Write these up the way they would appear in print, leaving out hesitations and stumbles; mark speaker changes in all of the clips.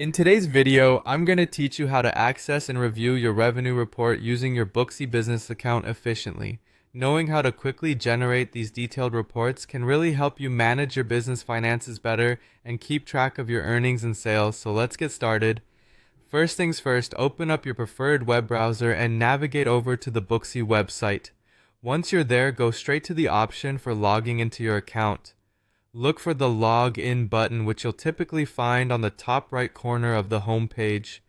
Speaker 1: In today's video, I'm going to teach you how to access and review your revenue report using your Booksy business account efficiently. Knowing how to quickly generate these detailed reports can really help you manage your business finances better and keep track of your earnings and sales. So let's get started. First things first, open up your preferred web browser and navigate over to the Booksy website. Once you're there, go straight to the option for logging into your account. Look for the Log In button, which you'll typically find on the top right corner of the home page.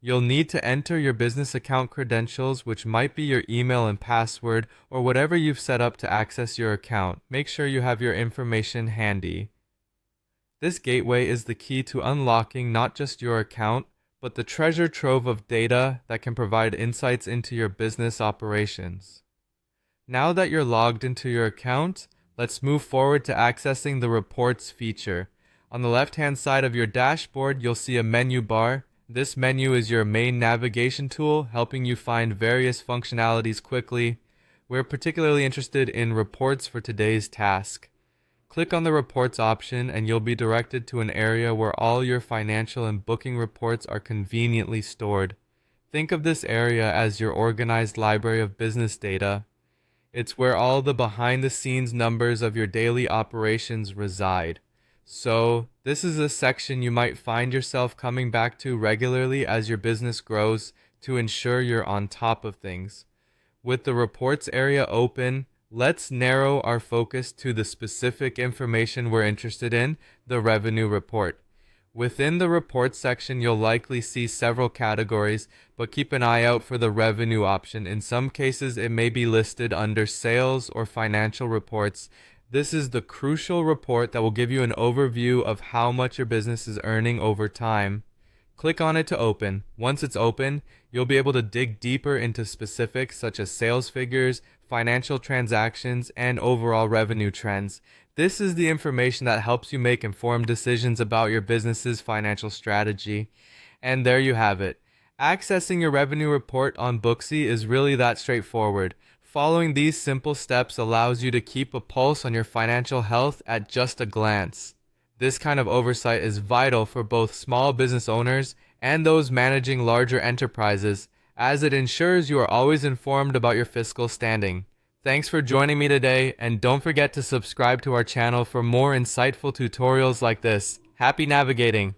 Speaker 1: You'll need to enter your business account credentials, which might be your email and password, or whatever you've set up to access your account. Make sure you have your information handy. This gateway is the key to unlocking not just your account, but the treasure trove of data that can provide insights into your business operations. Now that you're logged into your account, let's move forward to accessing the Reports feature. On the left-hand side of your dashboard, you'll see a menu bar. This menu is your main navigation tool, helping you find various functionalities quickly. We're particularly interested in Reports for today's task. Click on the Reports option and you'll be directed to an area where all your financial and booking reports are conveniently stored. Think of this area as your organized library of business data. It's where all the behind-the-scenes numbers of your daily operations reside. So, this is a section you might find yourself coming back to regularly as your business grows to ensure you're on top of things. With the reports area open, let's narrow our focus to the specific information we're interested in, the revenue report. Within the reports section, you'll likely see several categories, but keep an eye out for the revenue option. In some cases, it may be listed under sales or financial reports. This is the crucial report that will give you an overview of how much your business is earning over time. Click on it to open. Once it's open, you'll be able to dig deeper into specifics such as sales figures, financial transactions, and overall revenue trends. This is the information that helps you make informed decisions about your business's financial strategy. And there you have it. Accessing your revenue report on Booksy is really that straightforward. Following these simple steps allows you to keep a pulse on your financial health at just a glance. This kind of oversight is vital for both small business owners and those managing larger enterprises, as it ensures you are always informed about your fiscal standing. Thanks for joining me today, and don't forget to subscribe to our channel for more insightful tutorials like this. Happy navigating!